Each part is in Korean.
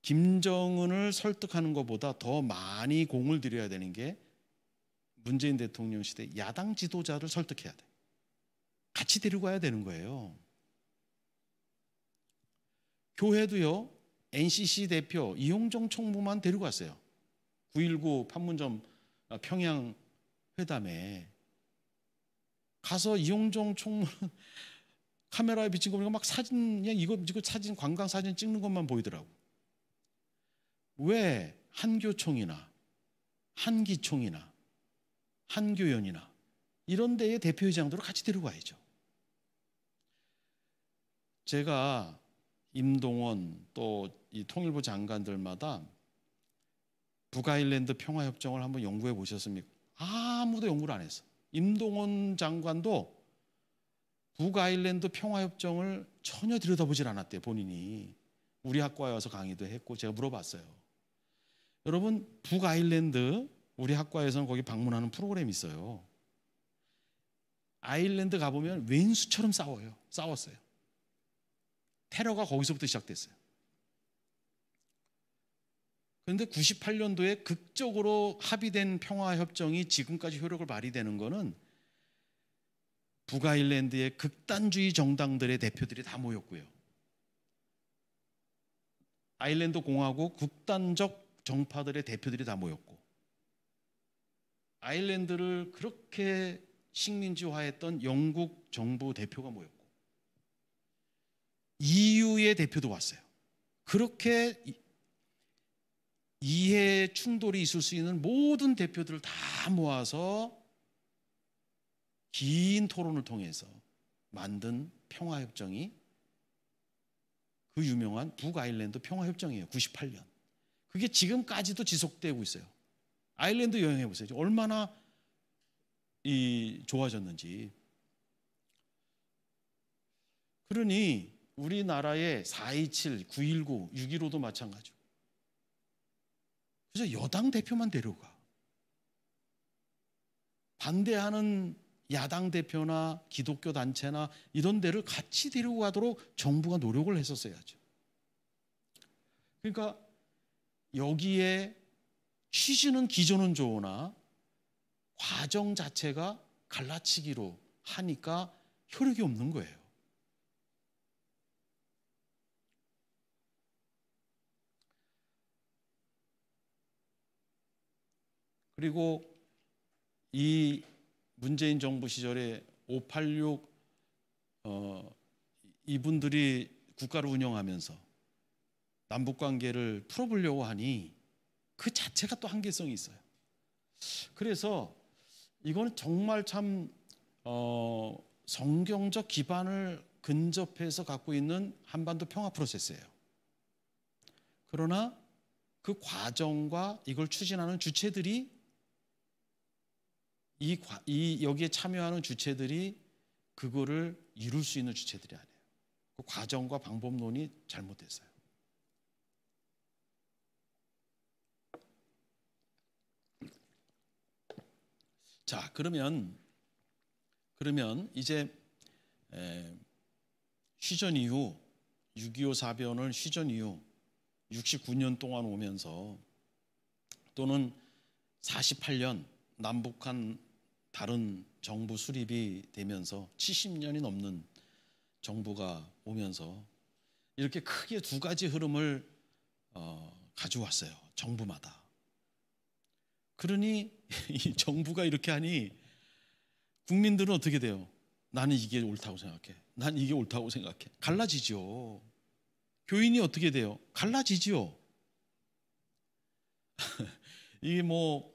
김정은을 설득하는 것보다 더 많이 공을 들여야 되는 게 문재인 대통령 시대 야당 지도자를 설득해야 돼. 같이 데리고 가야 되는 거예요. 교회도요, NCC 대표 이용정 총무만 데리고 갔어요. 9.19 판문점 평양 회담에 가서 이용정 총무 카메라에 비친 거 보니까 막 사진, 그냥 이거 사진, 관광 사진 찍는 것만 보이더라고. 왜 한교총이나 한기총이나 한교연이나 이런 데의 대표회장들을 같이 데리고 가야죠. 제가 임동원 또 이 통일부 장관들마다 북아일랜드 평화협정을 한번 연구해 보셨습니까? 아무도 연구를 안 했어. 임동원 장관도 북아일랜드 평화협정을 전혀 들여다보질 않았대요. 본인이 우리 학과에 와서 강의도 했고 제가 물어봤어요. 여러분, 북아일랜드 우리 학과에서는 거기 방문하는 프로그램이 있어요. 아일랜드 가보면 왼수처럼 싸웠어요. 테러가 거기서부터 시작됐어요. 그런데 98년도에 극적으로 합의된 평화협정이 지금까지 효력을 발휘되는 거는 북아일랜드의 극단주의 정당들의 대표들이 다 모였고요. 아일랜드 공화국 극단적 정파들의 대표들이 다 모였고, 아일랜드를 그렇게 식민지화했던 영국 정부 대표가 모였고, EU의 대표도 왔어요. 그렇게 이해 충돌이 있을 수 있는 모든 대표들을 다 모아서 긴 토론을 통해서 만든 평화협정이 그 유명한 북아일랜드 평화협정이에요. 98년. 그게 지금까지도 지속되고 있어요. 아일랜드 여행해 보세요. 얼마나 좋아졌는지. 그러니 우리나라의 4.27, 9.19, 6.15도 마찬가지고. 그래서 여당 대표만 데려가. 반대하는 야당 대표나 기독교 단체나 이런 데를 같이 데리고 가도록 정부가 노력을 했었어야죠. 그러니까 여기에 취지는 기조는 좋으나 과정 자체가 갈라치기로 하니까 효력이 없는 거예요. 그리고 이 문재인 정부 시절에 586 이분들이 국가를 운영하면서 남북관계를 풀어보려고 하니 그 자체가 또 한계성이 있어요. 그래서 이거는 정말 참 성경적 기반을 근접해서 갖고 있는 한반도 평화 프로세스예요. 그러나 그 과정과 이걸 추진하는 주체들이 여기에 참여하는 주체들이 그거를 이룰 수 있는 주체들이 아니에요. 그 과정과 방법론이 잘못됐어요. 자, 그러면 이제 휴전 이후 6.25 사변을 휴전 이후 69년 동안 오면서 또는 48년 남북한 다른 정부 수립이 되면서 70년이 넘는 정부가 오면서 이렇게 크게 두 가지 흐름을 가져왔어요. 정부마다. 그러니 이 정부가 이렇게 하니 국민들은 어떻게 돼요? 나는 이게 옳다고 생각해. 난 이게 옳다고 생각해. 갈라지죠. 교인이 어떻게 돼요? 갈라지죠. 이게 뭐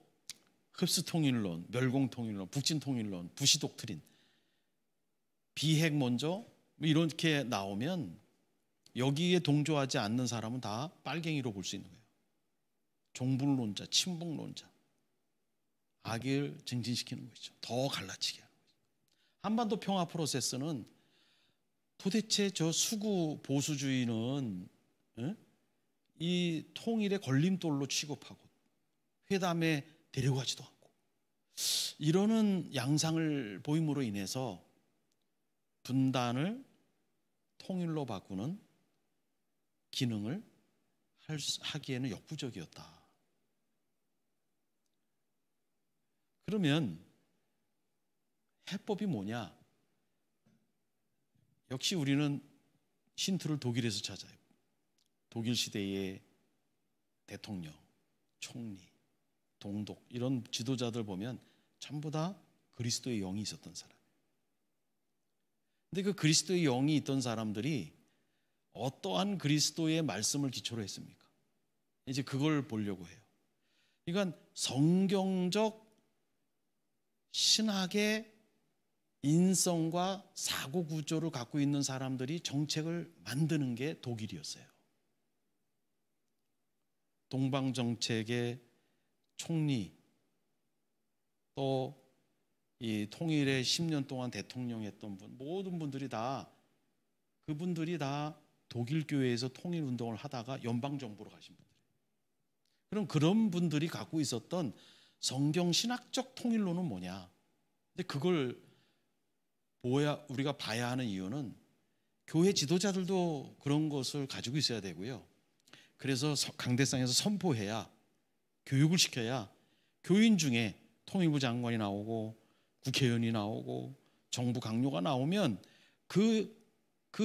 흡수통일론, 멸공통일론, 북진통일론, 부시독트린, 비핵 먼저 이렇게 나오면 여기에 동조하지 않는 사람은 다 빨갱이로 볼 수 있는 거예요. 종북론자, 친북론자, 악을 증진시키는 것이죠. 더 갈라치게 하는 거죠. 한반도 평화 프로세스는 도대체 저 수구 보수주의는 이 통일의 걸림돌로 취급하고 회담에 데려가지도 않고 이러는 양상을 보임으로 인해서 분단을 통일로 바꾸는 기능을 하기에는 역부족이었다. 그러면 해법이 뭐냐? 역시 우리는 힌트를 독일에서 찾아요. 독일 시대의 대통령, 총리, 동독 이런 지도자들 보면 전부 다 그리스도의 영이 있었던 사람. 근데 그 그리스도의 영이 있던 사람들이 어떠한 그리스도의 말씀을 기초로 했습니까? 이제 그걸 보려고 해요. 그러니까 성경적 신학의 인성과 사고 구조를 갖고 있는 사람들이 정책을 만드는 게 독일이었어요. 동방 정책의 총리, 또 이 통일의 10년 동안 대통령했던 분, 모든 분들이 다 그분들이 다 독일 교회에서 통일 운동을 하다가 연방 정부로 가신 분들. 그럼 그런 분들이 갖고 있었던 성경 신학적 통일론은 뭐냐? 근데 그걸 우리가 봐야 하는 이유는 교회 지도자들도 그런 것을 가지고 있어야 되고요. 그래서 강대상에서 선포해야, 교육을 시켜야 교인 중에 통일부 장관이 나오고 국회의원이 나오고 정부 강요가 나오면 그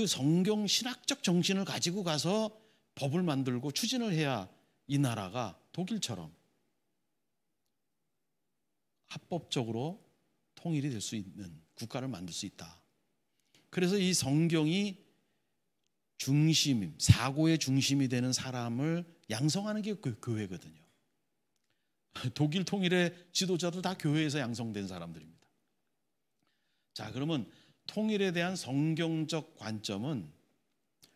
성경 신학적 정신을 가지고 가서 법을 만들고 추진을 해야 이 나라가 독일처럼 합법적으로 통일이 될 수 있는 국가를 만들 수 있다. 그래서 이 성경이 사고의 중심이 되는 사람을 양성하는 게 교회거든요. 독일 통일의 지도자도 다 교회에서 양성된 사람들입니다. 자, 그러면 통일에 대한 성경적 관점은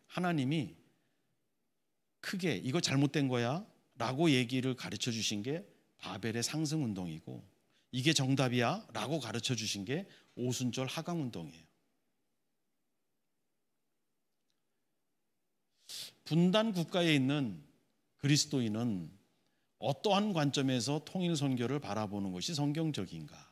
하나님이 크게 이거 잘못된 거야 라고 얘기를 가르쳐 주신 게 바벨의 상승운동이고, 이게 정답이야 라고 가르쳐 주신 게 오순절 하강운동이에요. 분단 국가에 있는 그리스도인은 어떠한 관점에서 통일 선교를 바라보는 것이 성경적인가?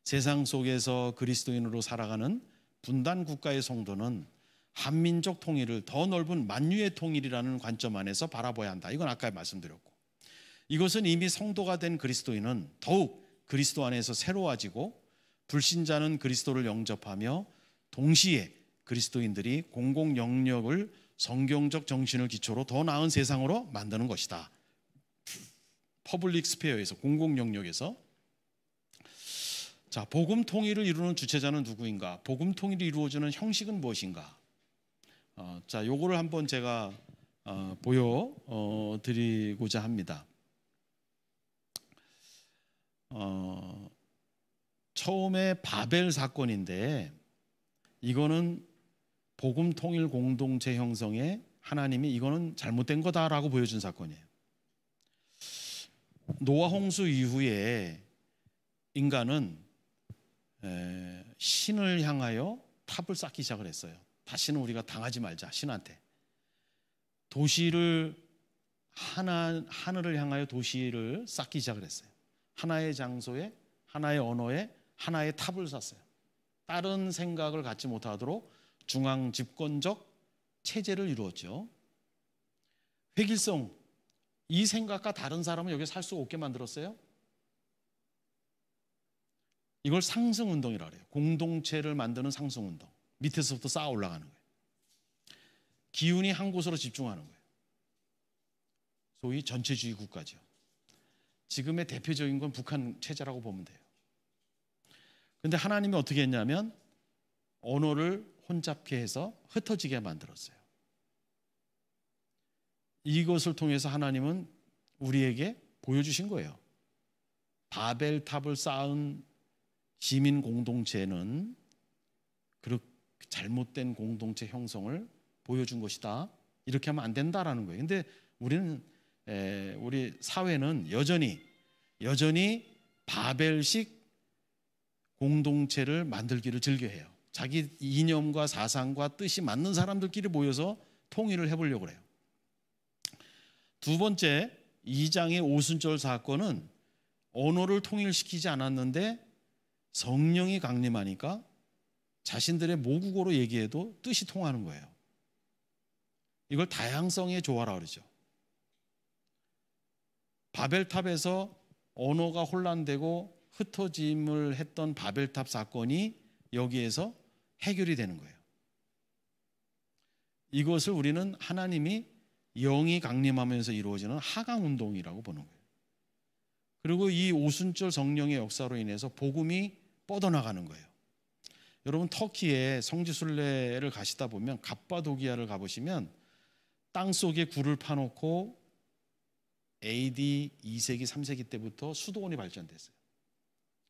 세상 속에서 그리스도인으로 살아가는 분단 국가의 성도는 한민족 통일을 더 넓은 만유의 통일이라는 관점 안에서 바라봐야 한다. 이건 아까 말씀드렸고, 이것은 이미 성도가 된 그리스도인은 더욱 그리스도 안에서 새로워지고, 불신자는 그리스도를 영접하며 동시에 그리스도인들이 공공 영역을 성경적 정신을 기초로 더 나은 세상으로 만드는 것이다. 퍼블릭 스페어에서, 공공 영역에서. 자, 복음 통일을 이루는 주체자는 누구인가? 복음 통일이 이루어지는 형식은 무엇인가? 자, 요거를 한번 제가 보여드리고자 합니다. 처음에 바벨 사건인데, 이거는 복음 통일 공동체 형성에 하나님이 이거는 잘못된 거다라고 보여준 사건이에요. 노아 홍수 이후에 인간은 신을 향하여 탑을 쌓기 시작을 했어요. 다시는 우리가 당하지 말자, 신한테. 도시를 하늘을 향하여 도시를 쌓기 시작을 했어요. 하나의 장소에, 하나의 언어에, 하나의 탑을 쌓았어요. 다른 생각을 갖지 못하도록 중앙 집권적 체제를 이루었죠. 획일성, 이 생각과 다른 사람은 여기 살 수 없게 만들었어요. 이걸 상승운동이라고 해요. 공동체를 만드는 상승운동. 밑에서부터 쌓아 올라가는 거예요. 기운이 한 곳으로 집중하는 거예요. 소위 전체주의 국가죠. 지금의 대표적인 건 북한 체제라고 보면 돼요. 그런데 하나님이 어떻게 했냐면 언어를 혼잡케 해서 흩어지게 만들었어요. 이것을 통해서 하나님은 우리에게 보여주신 거예요. 바벨탑을 쌓은 시민 공동체는 그렇게 잘못된 공동체 형성을 보여준 것이다. 이렇게 하면 안 된다라는 거예요. 근데 우리 사회는 여전히 바벨식 공동체를 만들기를 즐겨해요. 자기 이념과 사상과 뜻이 맞는 사람들끼리 모여서 통일을 해보려고 해요. 두 번째, 2장의 오순절 사건은 언어를 통일시키지 않았는데 성령이 강림하니까 자신들의 모국어로 얘기해도 뜻이 통하는 거예요. 이걸 다양성의 조화라 그러죠. 바벨탑에서 언어가 혼란되고 흩어짐을 했던 바벨탑 사건이 여기에서 해결이 되는 거예요. 이것을 우리는 하나님이 영이 강림하면서 이루어지는 하강운동이라고 보는 거예요. 그리고 이 오순절 성령의 역사로 인해서 복음이 뻗어나가는 거예요. 여러분 터키에 성지순례를 가시다 보면 갑바도기아를 가보시면 땅속에 굴을 파놓고 AD 2세기 3세기 때부터 수도원이 발전됐어요.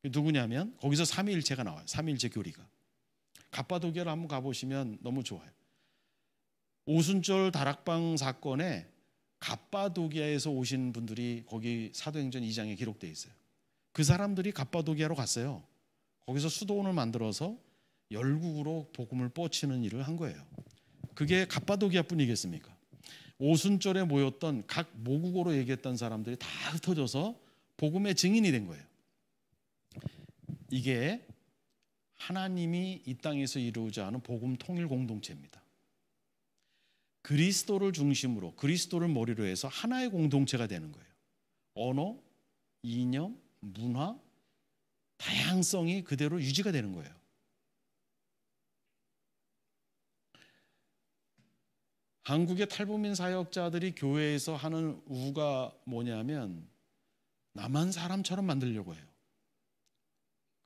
누구냐면 거기서 삼위일체가 나와요. 삼위일체 교리가. 갑바도기아를 한번 가보시면 너무 좋아요. 오순절 다락방 사건에 갑바도기아에서 오신 분들이 거기 사도행전 2장에 기록되어 있어요. 그 사람들이 갑바도기아로 갔어요. 거기서 수도원을 만들어서 열국으로 복음을 뻗치는 일을 한 거예요. 그게 갑바도기아 뿐이겠습니까? 오순절에 모였던 각 모국어로 얘기했던 사람들이 다 흩어져서 복음의 증인이 된 거예요. 이게 하나님이 이 땅에서 이루고자 하는 복음 통일 공동체입니다. 그리스도를 중심으로, 그리스도를 머리로 해서 하나의 공동체가 되는 거예요. 언어, 이념, 문화, 다양성이 그대로 유지가 되는 거예요. 한국의 탈북민 사역자들이 교회에서 하는 우가 뭐냐면 남한 사람처럼 만들려고 해요.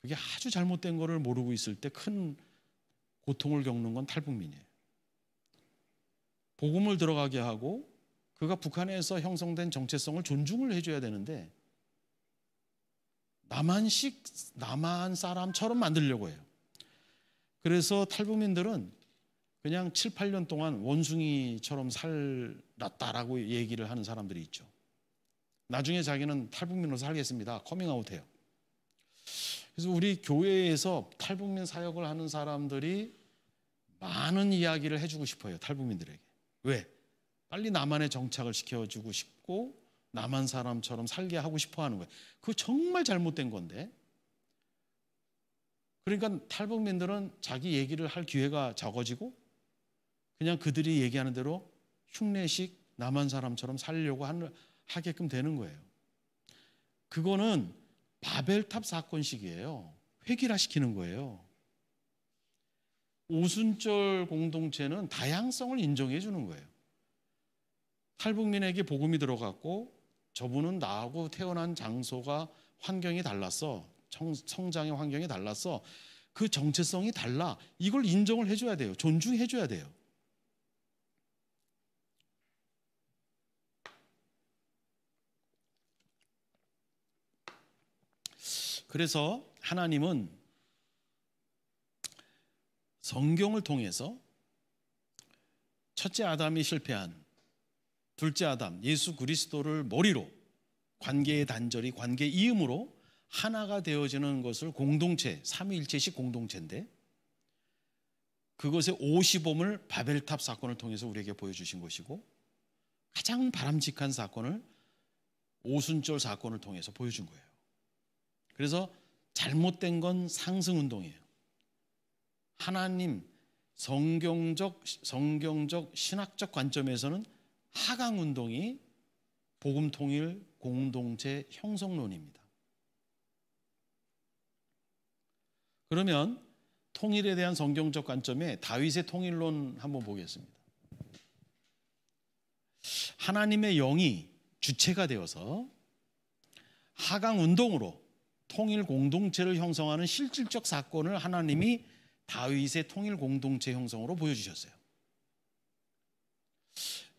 그게 아주 잘못된 거를 모르고 있을 때 큰 고통을 겪는 건 탈북민이에요. 복음을 들어가게 하고 그가 북한에서 형성된 정체성을 존중을 해줘야 되는데 남한 사람처럼 만들려고 해요. 그래서 탈북민들은 그냥 7, 8년 동안 원숭이처럼 살았다라고 얘기를 하는 사람들이 있죠. 나중에 자기는 탈북민으로 살겠습니다. 커밍아웃해요. 그래서 우리 교회에서 탈북민 사역을 하는 사람들이 많은 이야기를 해주고 싶어요. 탈북민들에게. 왜? 빨리 남한에 정착을 시켜주고 싶고 남한 사람처럼 살게 하고 싶어 하는 거예요. 그거 정말 잘못된 건데. 그러니까 탈북민들은 자기 얘기를 할 기회가 적어지고 그냥 그들이 얘기하는 대로 흉내식 남한 사람처럼 살려고 하게끔 되는 거예요. 그거는 바벨탑 사건식이에요. 획일화시키는 거예요. 오순절 공동체는 다양성을 인정해 주는 거예요. 탈북민에게 복음이 들어갔고 저분은 나하고 태어난 장소가 환경이 달랐어. 성장의 환경이 달랐어. 그 정체성이 달라. 이걸 인정을 해줘야 돼요. 존중해 줘야 돼요. 그래서 하나님은 성경을 통해서 첫째 아담이 실패한 둘째 아담 예수 그리스도를 머리로 관계의 단절이 관계 이음으로 하나가 되어지는 것을 공동체, 삼위일체식 공동체인데 그것의 오시범을 바벨탑 사건을 통해서 우리에게 보여주신 것이고 가장 바람직한 사건을 오순절 사건을 통해서 보여준 거예요. 그래서 잘못된 건 상승운동이에요. 하나님 성경적 신학적 관점에서는 하강운동이 복음통일 공동체 형성론입니다. 그러면 통일에 대한 성경적 관점에 다윗의 통일론 한번 보겠습니다. 하나님의 영이 주체가 되어서 하강운동으로 통일 공동체를 형성하는 실질적 사건을 하나님이 다윗의 통일 공동체 형성으로 보여주셨어요.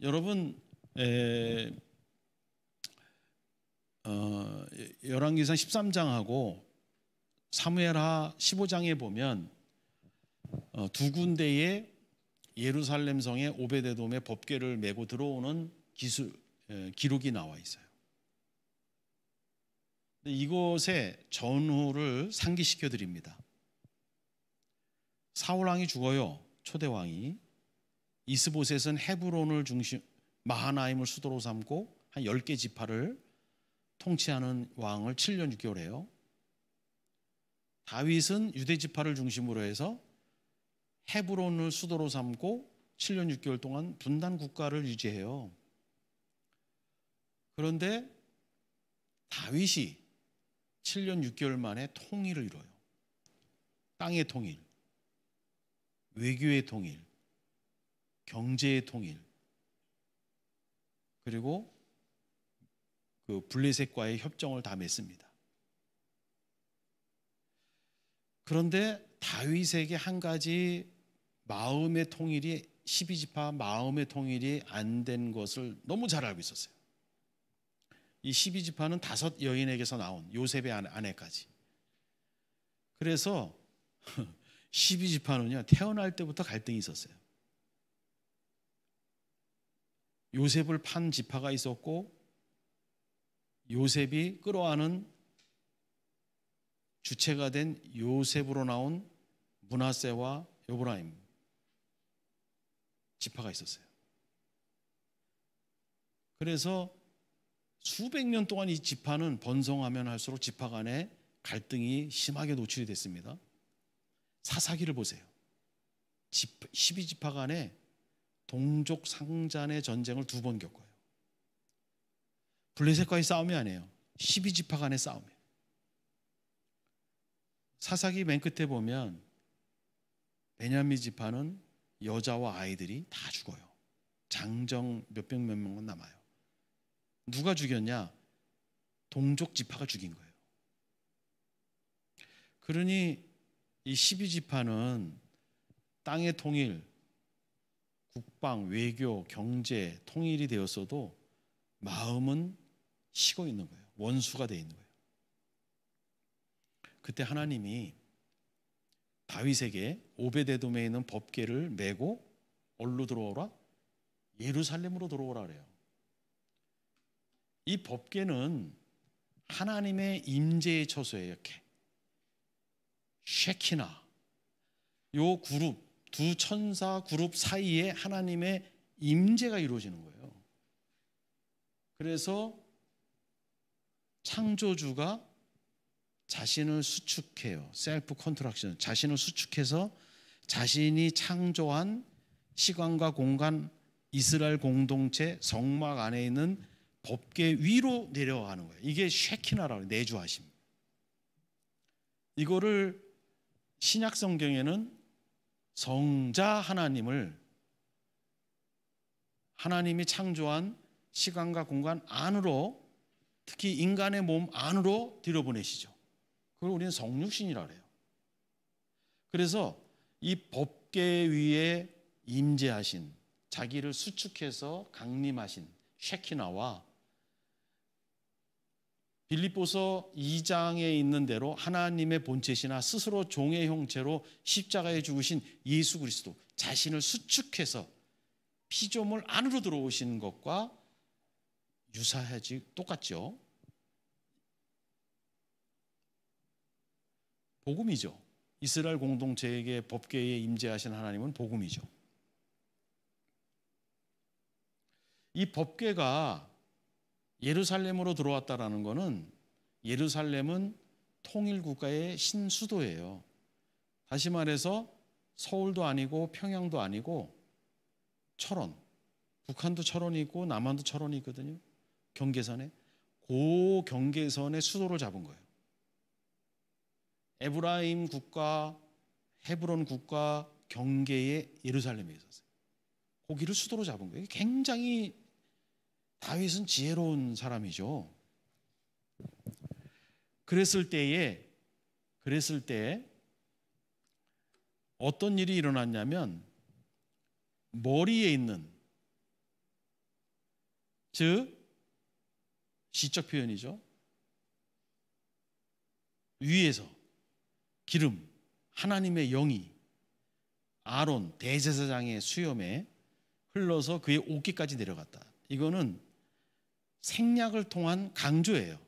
여러분 열왕기상 13장하고 사무엘하 15장에 보면 두 군데의 예루살렘 성에 오베데돔의 법궤를 메고 들어오는 기록이 나와 있어요. 이것의 전후를 상기시켜 드립니다. 사울왕이 죽어요. 초대왕이. 이스보셋은 헤브론을 중심 마하나임을 수도로 삼고 한 10개 지파를 통치하는 왕을 7년 6개월 해요. 다윗은 유대 지파를 중심으로 해서 헤브론을 수도로 삼고 7년 6개월 동안 분단 국가를 유지해요. 그런데 다윗이 7년 6개월 만에 통일을 이뤄요. 땅의 통일, 외교의 통일, 경제의 통일, 그리고 그 블레셋과의 협정을 다 맺습니다. 그런데 다윗에게 한 가지 마음의 통일이 12지파 마음의 통일이 안 된 것을 너무 잘 알고 있었어요. 이 12지파는 5 여인에게서 나온 요셉의 아내까지. 그래서 12지파는요 태어날 때부터 갈등이 있었어요. 요셉을 판 지파가 있었고 요셉이 끌어안은 주체가 된 요셉으로 나온 므낫세와 에브라임 지파가 있었어요. 그래서 수백 년 동안 이 지파는 번성하면 할수록 지파 간에 갈등이 심하게 노출이 됐습니다. 사사기를 보세요. 12지파 간에 동족 상잔의 전쟁을 2번 겪어요. 블레셋과의 싸움이 아니에요. 12지파 간의 싸움이에요. 사사기 맨 끝에 보면 베냐민 지파는 여자와 아이들이 다 죽어요. 장정 몇백 몇 명만 남아요. 누가 죽였냐? 동족 지파가 죽인 거예요. 그러니 이 12지파는 땅의 통일, 국방, 외교, 경제 통일이 되었어도 마음은 식어 있는 거예요. 원수가 되어 있는 거예요. 그때 하나님이 다윗에게 오베데돔에 있는 법궤를 메고 어디로 들어오라? 예루살렘으로 들어오라 그래요. 이 법궤는 하나님의 임재의 처소예요. 이렇게 쉐키나, 요 그룹, 2 천사 그룹 사이에 하나님의 임재가 이루어지는 거예요. 그래서 창조주가 자신을 수축해요. 셀프 컨트럭션, 자신을 수축해서 자신이 창조한 시간과 공간, 이스라엘 공동체 성막 안에 있는 법궤 위로 내려가는 거예요. 이게 쉐키나라고 내주하심. 이거를 신약 성경에는 성자 하나님을 하나님이 창조한 시간과 공간 안으로, 특히 인간의 몸 안으로 들여보내시죠. 그걸 우리는 성육신이라고 해요. 그래서 이 법궤 위에 임재하신, 자기를 수축해서 강림하신 쉐키나와 빌립보서 2장에 있는 대로 하나님의 본체시나 스스로 종의 형체로 십자가에 죽으신 예수 그리스도, 자신을 수축해서 피조물 안으로 들어오신 것과 유사하지, 똑같죠. 복음이죠. 이스라엘 공동체에게 법궤에 임재하신 하나님은 복음이죠. 이 법궤가 예루살렘으로 들어왔다라는 것은, 예루살렘은 통일국가의 신수도예요. 다시 말해서 서울도 아니고 평양도 아니고 철원, 북한도 철원이 있고 남한도 철원이 있거든요. 경계선에, 그 경계선의 수도를 잡은 거예요. 에브라임 국가, 헤브론 국가 경계에 예루살렘이 있었어요. 거기를 수도로 잡은 거예요. 굉장히 다윗은 지혜로운 사람이죠. 그랬을 때에 어떤 일이 일어났냐면, 머리에 있는, 즉 시적 표현이죠. 위에서 기름, 하나님의 영이 아론 대제사장의 수염에 흘러서 그의 옷깃까지 내려갔다. 이거는 생략을 통한 강조예요.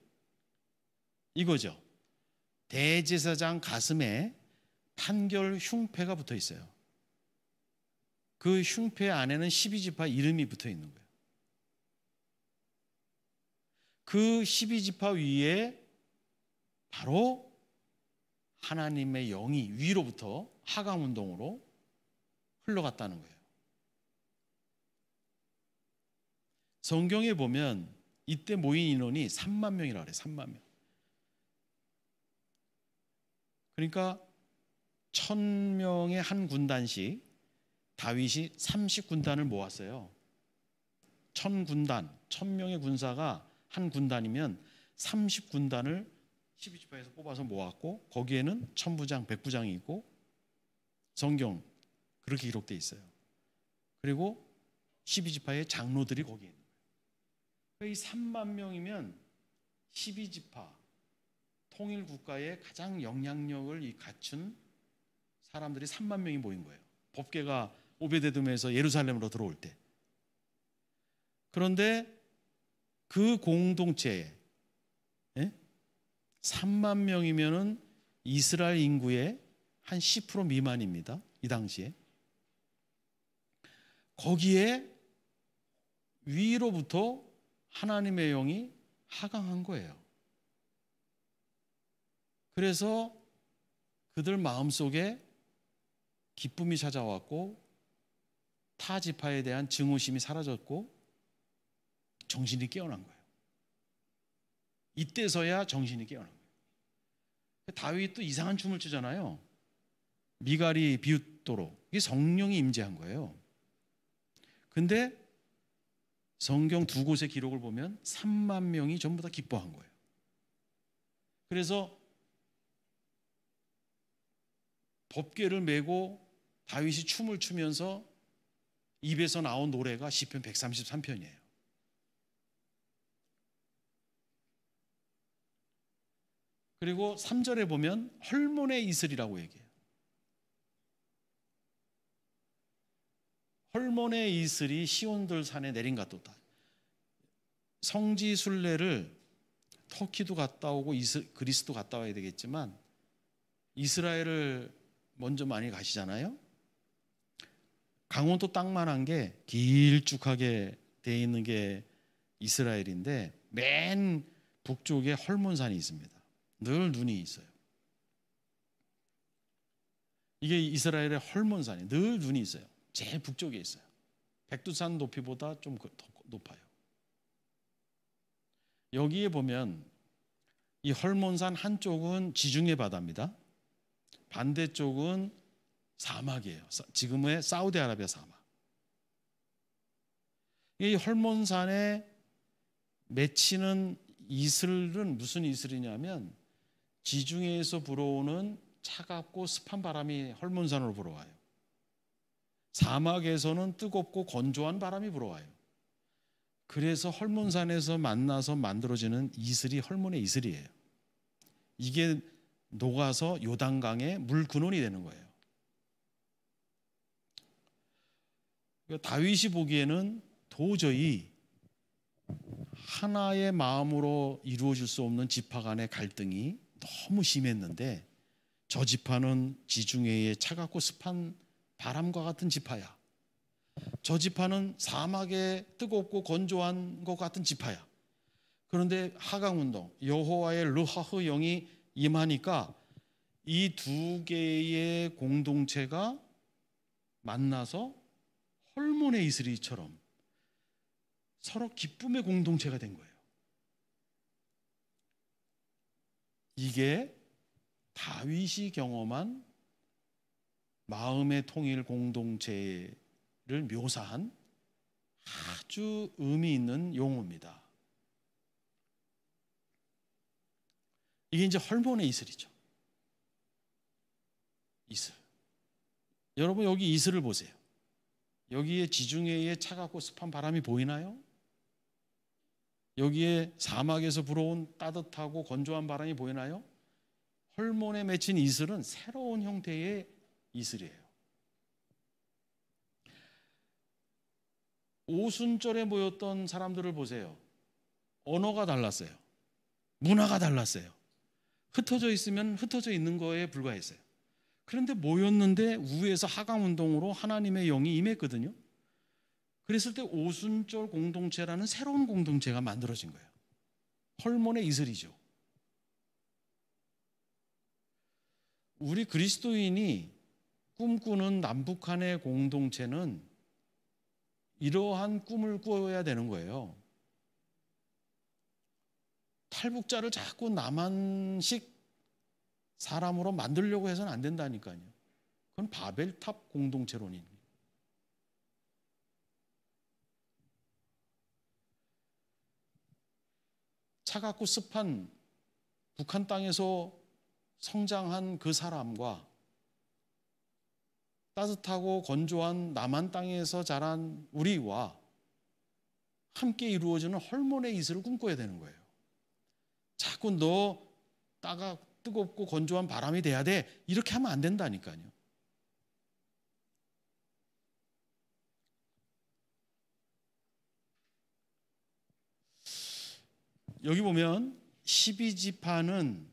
이거죠. 대제사장 가슴에 판결 흉패가 붙어 있어요. 그 흉패 안에는 12지파 이름이 붙어 있는 거예요. 그 12지파 위에 바로 하나님의 영이 위로부터 하강운동으로 흘러갔다는 거예요. 성경에 보면 이때 모인 인원이 3만 명이라고 그래요. 3만 명. 그러니까 1000명의 한 군단씩 다윗이 30군단을 모았어요. 1000군단, 1000명의 군사가 한 군단이면 30군단을 12지파에서 뽑아서 모았고, 거기에는 천부장, 백부장이 있고, 성경 그렇게 기록되어 있어요. 그리고 12지파의 장로들이 거기에 있는 거예요. 이 3만 명이면 12지파 통일 국가의 가장 영향력을 갖춘 사람들이 3만 명이 모인 거예요. 법궤가 오베데돔에서 예루살렘으로 들어올 때. 그런데 그 공동체에 3만 명이면은 이스라엘 인구의 한 10% 미만입니다. 이 당시에. 거기에 위로부터 하나님의 영이 하강한 거예요. 그래서 그들 마음속에 기쁨이 찾아왔고, 타 지파에 대한 증오심이 사라졌고, 정신이 깨어난 거예요. 이때서야 정신이 깨어난 거예요. 다윗도 이상한 춤을 추잖아요. 미갈이 비웃도록. 이게 성령이 임재한 거예요. 근데 성경 두 곳의 기록을 보면 3만 명이 전부 다 기뻐한 거예요. 그래서 법궤를 메고 다윗이 춤을 추면서 입에서 나온 노래가 시편 133편이에요. 그리고 3절에 보면 헐몬의 이슬이라고 얘기해요. 헐몬의 이슬이 시온들 산에 내린 같도다. 성지 순례를 터키도 갔다 오고 그리스도 갔다 와야 되겠지만 이스라엘을 먼저 많이 가시잖아요. 강원도 땅만한 게 길쭉하게 돼 있는 게 이스라엘인데 맨 북쪽에 헐몬산이 있습니다. 늘 눈이 있어요. 이게 이스라엘의 헐몬산이 늘 눈이 있어요. 제일 북쪽에 있어요. 백두산 높이보다 좀 더 높아요. 여기에 보면 이 헐몬산 한쪽은 지중해 바다입니다. 반대쪽은 사막이에요. 지금의 사우디아라비아 사막. 이 헐몬산에 맺히는 이슬은 무슨 이슬이냐면 지중해에서 불어오는 차갑고 습한 바람이 헐몬산으로 불어와요. 사막에서는 뜨겁고 건조한 바람이 불어와요. 그래서 헐몬산에서 만나서 만들어지는 이슬이 헐몬의 이슬이에요. 이게 녹아서 요단강의 물 근원이 되는 거예요. 다윗이 보기에는 도저히 하나의 마음으로 이루어질 수 없는 지파 간의 갈등이 너무 심했는데, 저 지파는 지중해의 차갑고 습한 바람과 같은 지파야. 저 지파는 사막에 뜨겁고 건조한 것 같은 지파야. 그런데 하강운동, 여호와의 르하흐 영이 임하니까 이 두 개의 공동체가 만나서 헐몬의 이슬이처럼 서로 기쁨의 공동체가 된 거예요. 이게 다윗이 경험한 마음의 통일 공동체를 묘사한 아주 의미 있는 용어입니다. 이게 이제 헐몬의 이슬이죠. 이슬. 여러분 여기 이슬을 보세요. 여기에 지중해의 차갑고 습한 바람이 보이나요? 여기에 사막에서 불어온 따뜻하고 건조한 바람이 보이나요? 헐몬에 맺힌 이슬은 새로운 형태의 이슬이에요. 오순절에 모였던 사람들을 보세요. 언어가 달랐어요. 문화가 달랐어요. 흩어져 있으면 흩어져 있는 거에 불과했어요. 그런데 모였는데 위에서 하강운동으로 하나님의 영이 임했거든요. 그랬을 때 오순절 공동체라는 새로운 공동체가 만들어진 거예요. 헐몬의 이슬이죠. 우리 그리스도인이 꿈꾸는 남북한의 공동체는 이러한 꿈을 꾸어야 되는 거예요. 탈북자를 자꾸 남한식 사람으로 만들려고 해서는 안 된다니까요. 그건 바벨탑 공동체론입니다. 차갑고 습한 북한 땅에서 성장한 그 사람과 따뜻하고 건조한 남한 땅에서 자란 우리와 함께 이루어지는 헐몬의 이슬을 꿈꿔야 되는 거예요. 자꾸 너 뜨겁고 건조한 바람이 돼야 돼, 이렇게 하면 안 된다니까요. 여기 보면 12지파는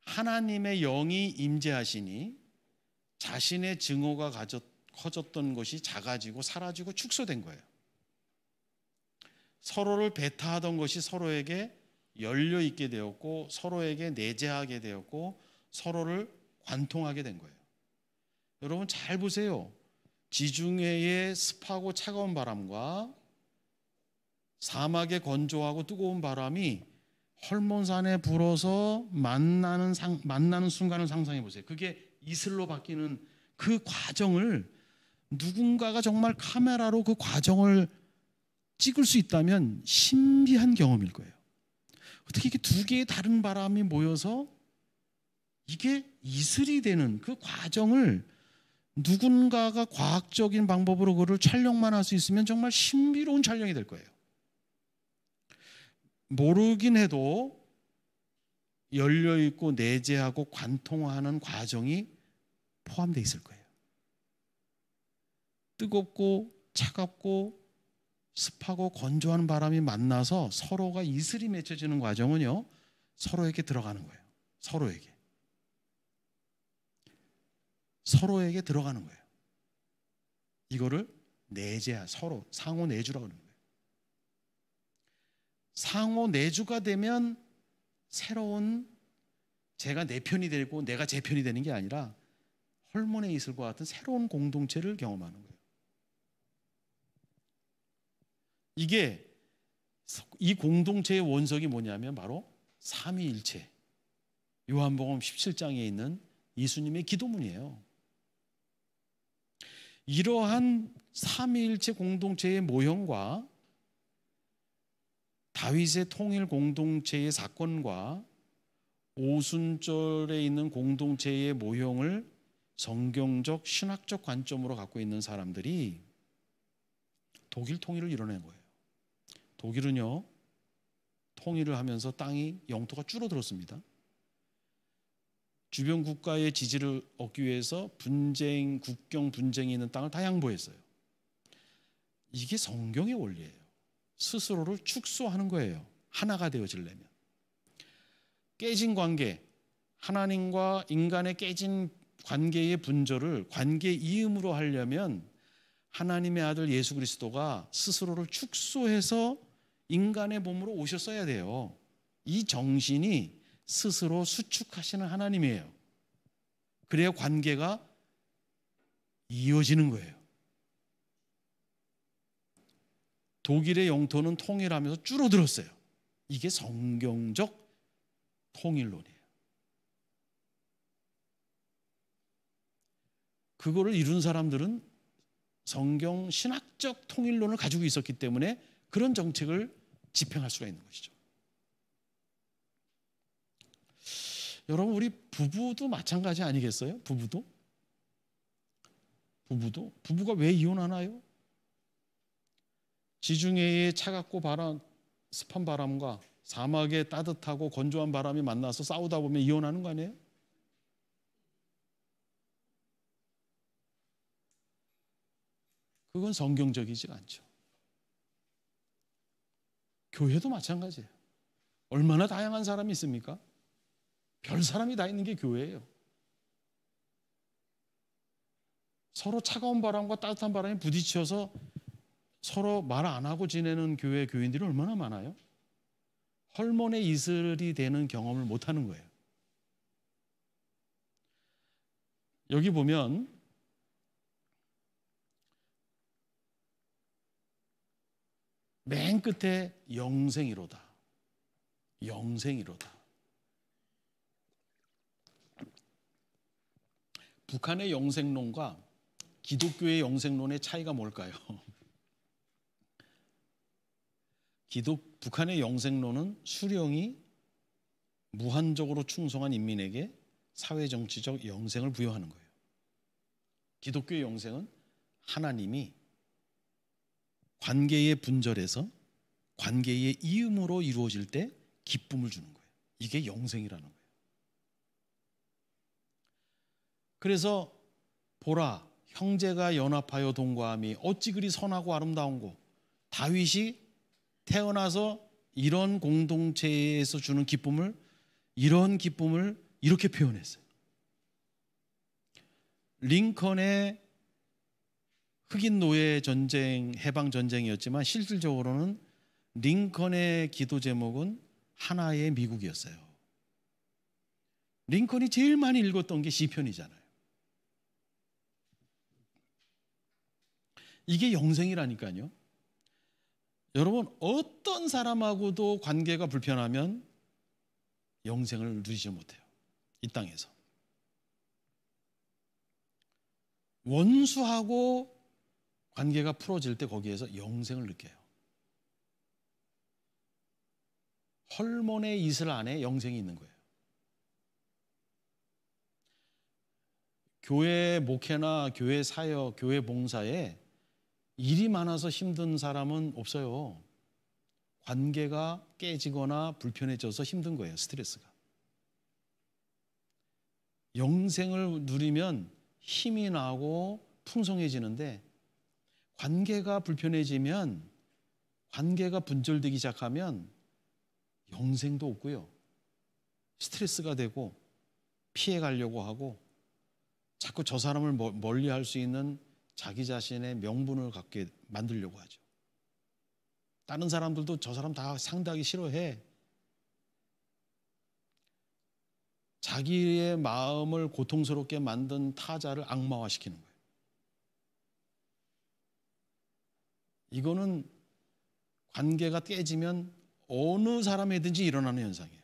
하나님의 영이 임재하시니 자신의 증오가 커졌던 것이 작아지고 사라지고 축소된 거예요. 서로를 배타하던 것이 서로에게 열려 있게 되었고, 서로에게 내재하게 되었고, 서로를 관통하게 된 거예요. 여러분 잘 보세요. 지중해의 습하고 차가운 바람과 사막의 건조하고 뜨거운 바람이 헐몬산에 불어서 만나는 순간을 상상해 보세요. 그게 이슬로 바뀌는 그 과정을 누군가가 정말 카메라로 그 과정을 찍을 수 있다면 신비한 경험일 거예요. 어떻게 이게 두 개의 다른 바람이 모여서 이게 이슬이 되는 그 과정을 누군가가 과학적인 방법으로 그걸 촬영만 할 수 있으면 정말 신비로운 촬영이 될 거예요. 모르긴 해도 열려있고 내재하고 관통하는 과정이 포함되어 있을 거예요. 뜨겁고 차갑고 습하고 건조한 바람이 만나서 서로가 이슬이 맺혀지는 과정은요, 서로에게 들어가는 거예요. 서로에게 들어가는 거예요. 이거를 서로 상호 내주라고 하는 거예요. 상호 내주가 되면 새로운, 제가 내 편이 되고 내가 제 편이 되는 게 아니라 헐몬의 이슬과 같은 새로운 공동체를 경험하는 거예요. 이 공동체의 원석이 뭐냐면 바로 삼위일체, 요한복음 17장에 있는 예수님의 기도문이에요. 이러한 삼위일체 공동체의 모형과 다윗의 통일 공동체의 사건과 오순절에 있는 공동체의 모형을 성경적 신학적 관점으로 갖고 있는 사람들이 독일 통일을 이뤄낸 거예요. 독일은요, 통일을 하면서 땅이 영토가 줄어들었습니다. 주변 국가의 지지를 얻기 위해서 국경 분쟁이 있는 땅을 다 양보했어요. 이게 성경의 원리예요. 스스로를 축소하는 거예요. 하나가 되어지려면. 깨진 관계, 하나님과 인간의 깨진 관계의 분절을 관계 이음으로 하려면 하나님의 아들 예수 그리스도가 스스로를 축소해서 인간의 몸으로 오셨어야 돼요. 이 정신이 스스로 수축하시는 하나님이에요. 그래야 관계가 이어지는 거예요. 독일의 영토는 통일하면서 줄어들었어요. 이게 성경적 통일론이에요. 그거를 이룬 사람들은 성경 신학적 통일론을 가지고 있었기 때문에 그런 정책을 집행할 수가 있는 것이죠. 여러분, 우리 부부도 마찬가지 아니겠어요? 부부가 왜 이혼하나요? 지중해의 차갑고 습한 바람과 사막의 따뜻하고 건조한 바람이 만나서 싸우다 보면 이혼하는 거 아니에요? 그건 성경적이지 않죠. 교회도 마찬가지예요. 얼마나 다양한 사람이 있습니까? 별 사람이 다 있는 게 교회예요. 서로 차가운 바람과 따뜻한 바람이 부딪혀서 서로 말 안 하고 지내는 교인들이 얼마나 많아요? 헐몬의 이슬이 되는 경험을 못 하는 거예요. 여기 보면 맨 끝에 영생이로다. 영생이로다. 북한의 영생론과 기독교의 영생론의 차이가 뭘까요? 북한의 영생론은 수령이 무한적으로 충성한 인민에게 사회정치적 영생을 부여하는 거예요. 기독교의 영생은 하나님이 관계의 분절에서 관계의 이음으로 이루어질 때 기쁨을 주는 거예요. 이게 영생이라는 거예요. 그래서 보라, 형제가 연합하여 동거함이 어찌 그리 선하고 아름다운고. 다윗이 태어나서 이런 공동체에서 주는 기쁨을, 이런 기쁨을 이렇게 표현했어요. 링컨의 흑인 노예 전쟁, 해방 전쟁이었지만 실질적으로는 링컨의 기도 제목은 하나의 미국이었어요. 링컨이 제일 많이 읽었던 게 시편이잖아요. 이게 영생이라니까요. 여러분, 어떤 사람하고도 관계가 불편하면 영생을 누리지 못해요. 이 땅에서. 원수하고 관계가 풀어질 때 거기에서 영생을 느껴요. 헐몬의 이슬 안에 영생이 있는 거예요. 교회 목회나 교회 사역, 교회 봉사에 일이 많아서 힘든 사람은 없어요. 관계가 깨지거나 불편해져서 힘든 거예요. 스트레스가. 영생을 누리면 힘이 나고 풍성해지는데 관계가 불편해지면, 관계가 분절되기 시작하면 영생도 없고요. 스트레스가 되고 피해가려고 하고 자꾸 저 사람을 멀리할 수 있는 자기 자신의 명분을 갖게 만들려고 하죠. 다른 사람들도 저 사람 다 상대하기 싫어해. 자기의 마음을 고통스럽게 만든 타자를 악마화시키는 거예요. 이거는 관계가 깨지면 어느 사람이든지 일어나는 현상이에요.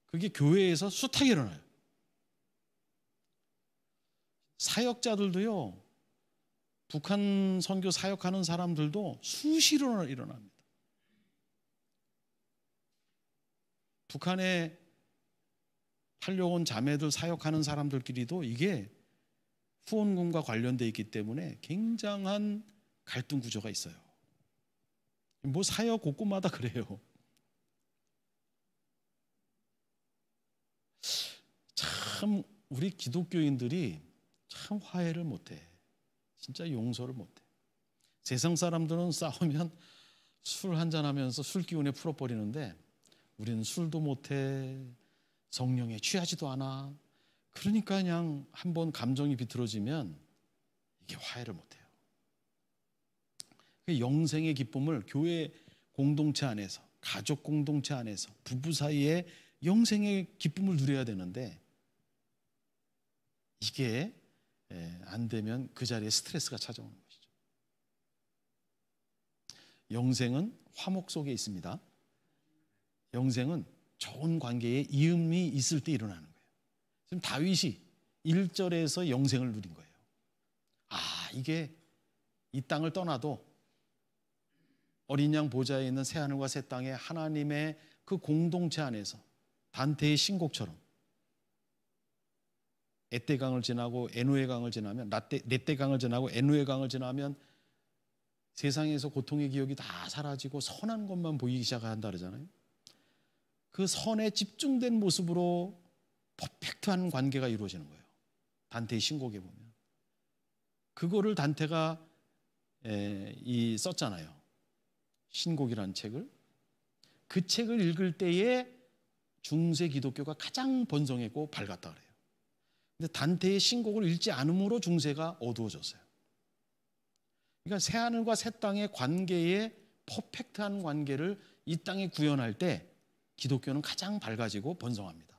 그게 교회에서 숱하게 일어나요. 사역자들도요, 북한 선교 사역하는 사람들도 수시로 일어납니다. 북한에 팔려온 자매들 사역하는 사람들끼리도 이게 후원금과 관련되어 있기 때문에 굉장한 갈등 구조가 있어요. 뭐 사역 곳곳마다 그래요. 참 우리 기독교인들이 참 화해를 못해. 진짜 용서를 못해. 세상 사람들은 싸우면 술 한잔하면서 술 기운에 풀어버리는데 우리는 술도 못해. 성령에 취하지도 않아. 그러니까 그냥 한번 감정이 비틀어지면 이게 화해를 못해요. 영생의 기쁨을 교회 공동체 안에서, 가족 공동체 안에서, 부부 사이에 영생의 기쁨을 누려야 되는데 이게 안 되면 그 자리에 스트레스가 찾아오는 것이죠. 영생은 화목 속에 있습니다. 영생은 좋은 관계에 이음이 있을 때 일어나는 거예요. 지금 다윗이 1절에서 영생을 누린 거예요. 아, 이게 이 땅을 떠나도 어린 양 보좌에 있는 새하늘과 새 땅에 하나님의 그 공동체 안에서 단테의 신곡처럼 에떼강을 지나고 에노의 강을 지나면 넷대 강을 지나고 에노의 강을 지나면 세상에서 고통의 기억이 다 사라지고 선한 것만 보이기 시작한다 그러잖아요. 그 선에 집중된 모습으로 퍼펙트한 관계가 이루어지는 거예요. 단테의 신곡에 보면 그거를 단테가 썼잖아요. 신곡이라는 책을. 그 책을 읽을 때에 중세 기독교가 가장 번성했고 밝았다 그래요. 근데 단테의 신곡을 읽지 않음으로 중세가 어두워졌어요. 그러니까 새하늘과 새 땅의 관계에 퍼펙트한 관계를 이 땅에 구현할 때 기독교는 가장 밝아지고 번성합니다.